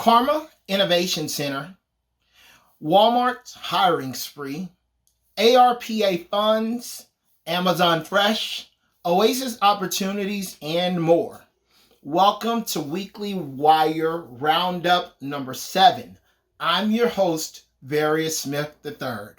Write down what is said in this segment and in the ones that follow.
Karma Innovation Center, Walmart's hiring spree, ARPA funds, Amazon Fresh, OASIS opportunities, and more. Welcome to Weekly Wire Roundup number 7. I'm your host, Various Smith III.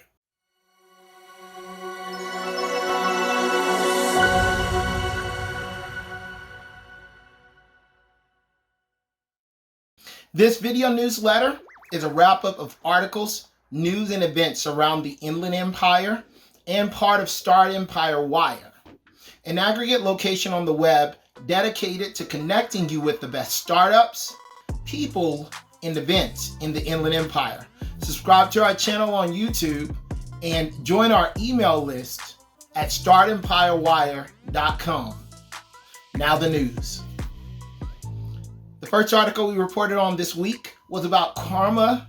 This video newsletter is a wrap-up of articles, news, and events around the Inland Empire and part of Startempire Wire, an aggregate location on the web dedicated to connecting you with the best startups, people, and events in the Inland Empire. Subscribe to our channel on YouTube and join our email list at startempirewire.com. Now the news. The first article we reported on this week was about Karma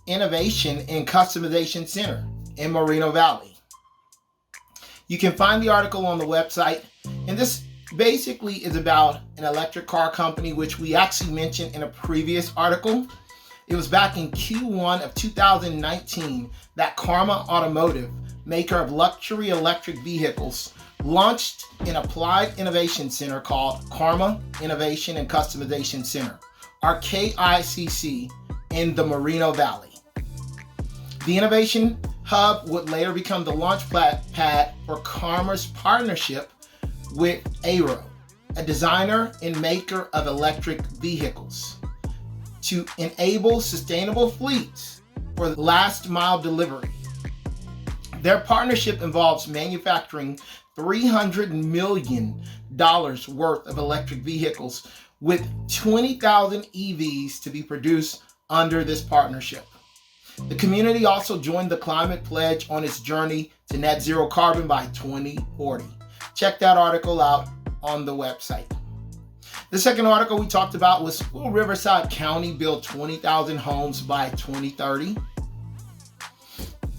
Innovation and Customization Center in Moreno Valley. You can find the article on the website, and this basically is about an electric car company, which we actually mentioned in a previous article. It was back in Q1 of 2019 that Karma Automotive, maker of luxury electric vehicles, launched an applied innovation center called Karma Innovation and Customization Center, or KICC, in the Moreno Valley. The innovation hub would later become the launch pad for Karma's partnership with ARPA, a designer and maker of electric vehicles, to enable sustainable fleets for last mile delivery. Their partnership involves manufacturing $300 million worth of electric vehicles, with 20,000 EVs to be produced under this partnership. The community also joined the climate pledge on its journey to net zero carbon by 2040. Check that article out on the website. The second article we talked about was, will Riverside County build 20,000 homes by 2030?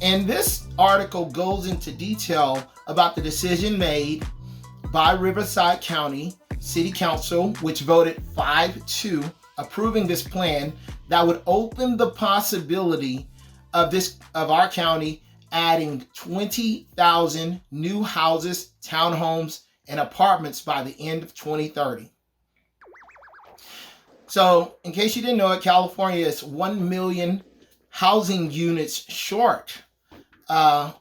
And this article goes into detail about the decision made by Riverside County City Council, which voted 5-2, approving this plan that would open the possibility of our county adding 20,000 new houses, townhomes, and apartments by the end of 2030. So, in case you didn't know it, California is 1 million housing units short of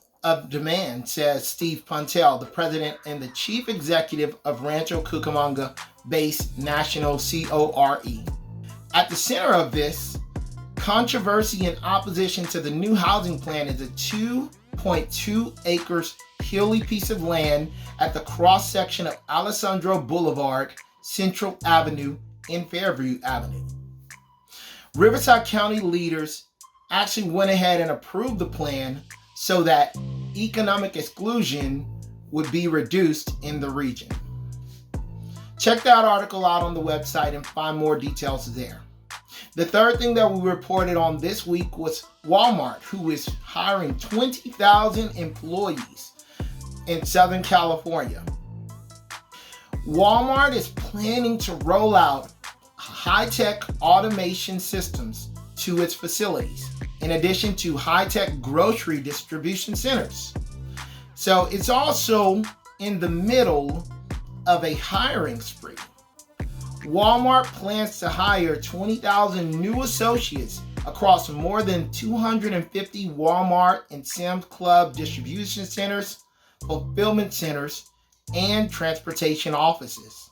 demand, says Steve Puntel, the president and the chief executive of Rancho Cucamonga-based National CORE. At the center of this controversy and opposition to the new housing plan is a 2.2 acres hilly piece of land at the cross section of Alessandro Boulevard, Central Avenue, and Fairview Avenue. Riverside County leaders actually went ahead and approved the plan so that economic exclusion would be reduced in the region. Check that article out on the website and find more details there. The third thing that we reported on this week was Walmart, who is hiring 20,000 employees in Southern California. Walmart is planning to roll out high-tech automation systems to its facilities, in addition to high-tech grocery distribution centers. So it's also in the middle of a hiring spree. Walmart plans to hire 20,000 new associates across more than 250 Walmart and Sam's Club distribution centers, fulfillment centers, and transportation offices.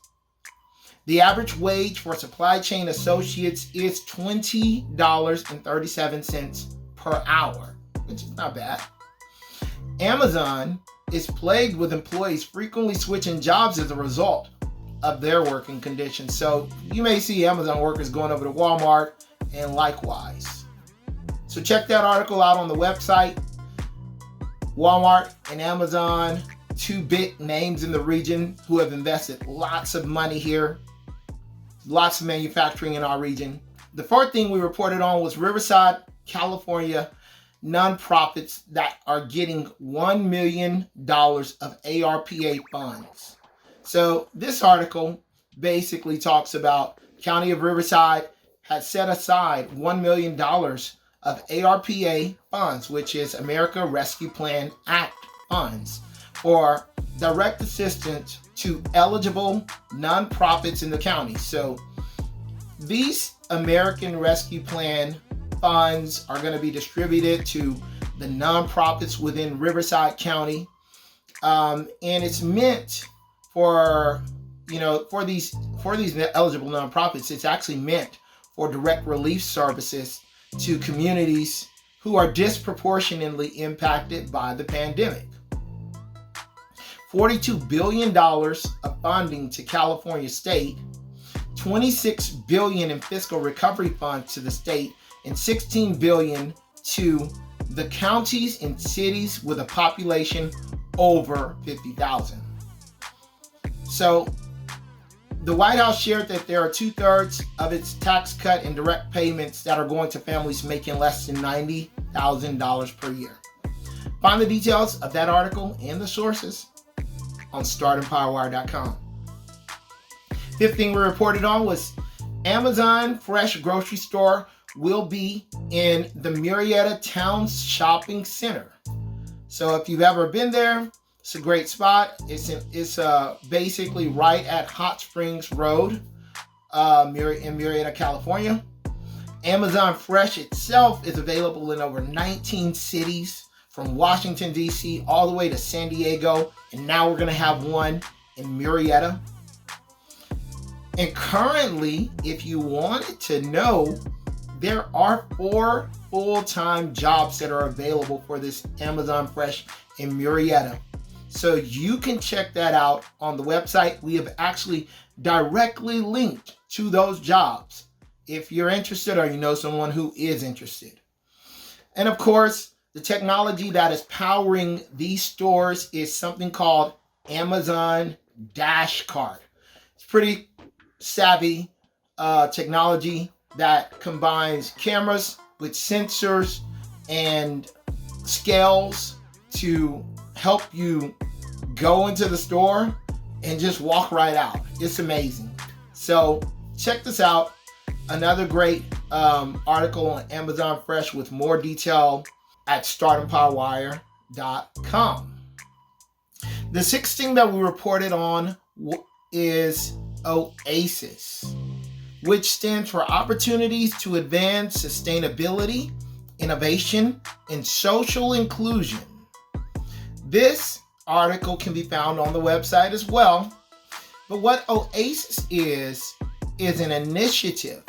The average wage for supply chain associates is $20.37 per hour, which is not bad. Amazon is plagued with employees frequently switching jobs as a result of their working conditions. So you may see Amazon workers going over to Walmart and likewise. So check that article out on the website. Walmart and Amazon, two big names in the region who have invested lots of money here. Lots of manufacturing in our region. The fourth thing we reported on was Riverside, California nonprofits that are getting $1 million of ARPA funds. So this article basically talks about County of Riverside had set aside $1 million of ARPA funds, which is America Rescue Plan Act funds, for direct assistance to eligible nonprofits in the county. So these American Rescue Plan funds are going to be distributed to the nonprofits within Riverside County, and it's meant for these eligible nonprofits. It's actually meant for direct relief services to communities who are disproportionately impacted by the pandemic. $42 billion of funding to California State, $26 billion in fiscal recovery funds to the state, and $16 billion to the counties and cities with a population over 50,000. So the White House shared that there are 2/3 of its tax cut and direct payments that are going to families making less than $90,000 per year. Find the details of that article and the sources on StartempireWire.com. Fifth thing we reported on was Amazon Fresh grocery store will be in the Murrieta Town Shopping Center. So if you've ever been there, it's a great spot. It's basically right at Hot Springs Road in Murrieta, California. Amazon Fresh itself is available in over 19 cities, from Washington, D.C. all the way to San Diego. And now we're going to have one in Murrieta. And currently, if you wanted to know, there are 4 full-time jobs that are available for this Amazon Fresh in Murrieta. So you can check that out on the website. We have actually directly linked to those jobs if you're interested or you know someone who is interested. And of course, the technology that is powering these stores is something called Amazon Dash Cart. It's pretty savvy technology that combines cameras with sensors and scales to help you go into the store and just walk right out. It's amazing. So check this out. Another great article on Amazon Fresh with more detail at StartempireWire.com. The sixth thing that we reported on is OASIS, which stands for Opportunities to Advance Sustainability, Innovation, and Social Inclusion. This article can be found on the website as well. But what OASIS is an initiative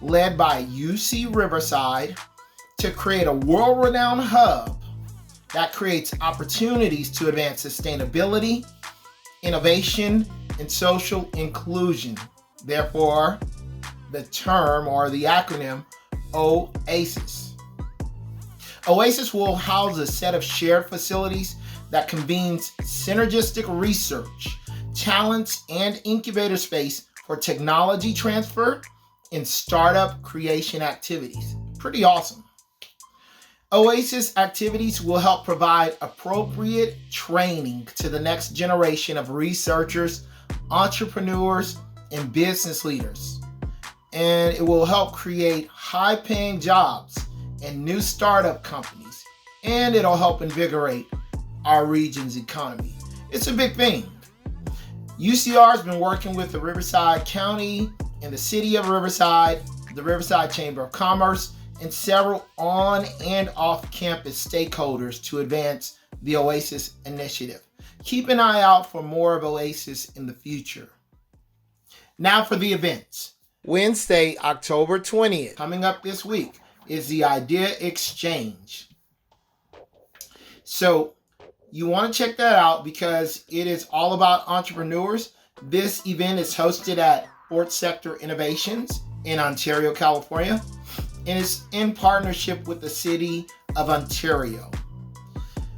led by UC Riverside to create a world-renowned hub that creates opportunities to advance sustainability, innovation, and social inclusion. Therefore, the term or the acronym OASIS. OASIS will house a set of shared facilities that convenes synergistic research, talents, and incubator space for technology transfer and startup creation activities. Pretty awesome. OASIS activities will help provide appropriate training to the next generation of researchers, entrepreneurs, and business leaders. And it will help create high-paying jobs and new startup companies. And it'll help invigorate our region's economy. It's a big thing. UCR has been working with the Riverside County and the City of Riverside, the Riverside Chamber of Commerce, and several on and off-campus stakeholders to advance the OASIS initiative. Keep an eye out for more of OASIS in the future. Now for the events. Wednesday, October 20th, coming up this week, is the Idea Exchange. So you want to check that out because it is all about entrepreneurs. This event is hosted at Fourth Sector Innovations in Ontario, California, and is in partnership with the City of Ontario.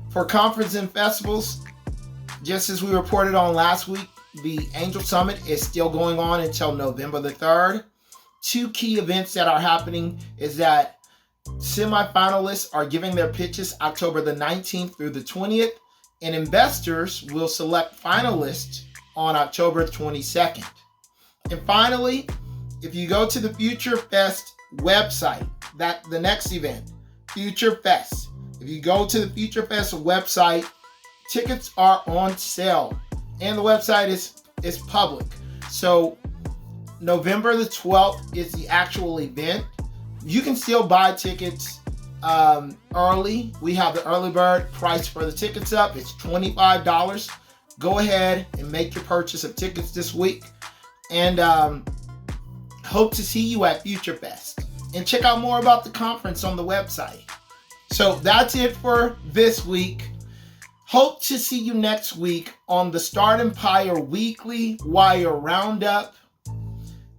For conference and festivals, just as we reported on last week, the Angel Summit is still going on until November the 3rd. 2 key events that are happening is that semifinalists are giving their pitches October the 19th through the 20th, and investors will select finalists on October 22nd. And finally, if you go to the Future Fest website, the next event, Future Fest. If you go to the Future Fest website, tickets are on sale, and the website is public. So November the 12th is the actual event. You can still buy tickets early. We have the early bird price for the tickets up. It's $25. Go ahead and make your purchase of tickets this week, and hope to see you at Future Fest. And check out more about the conference on the website. So that's it for this week. Hope to see you next week on the Startempire Weekly Wire Roundup.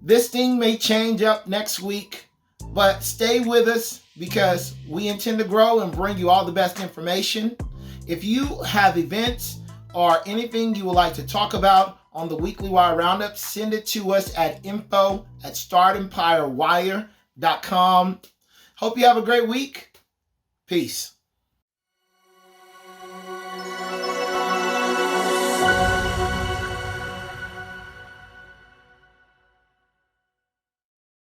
This thing may change up next week, but stay with us because we intend to grow and bring you all the best information. If you have events or anything you would like to talk about on the Weekly Wire Roundup, send it to us at info@startempirewire.com. Hope you have a great week. Peace.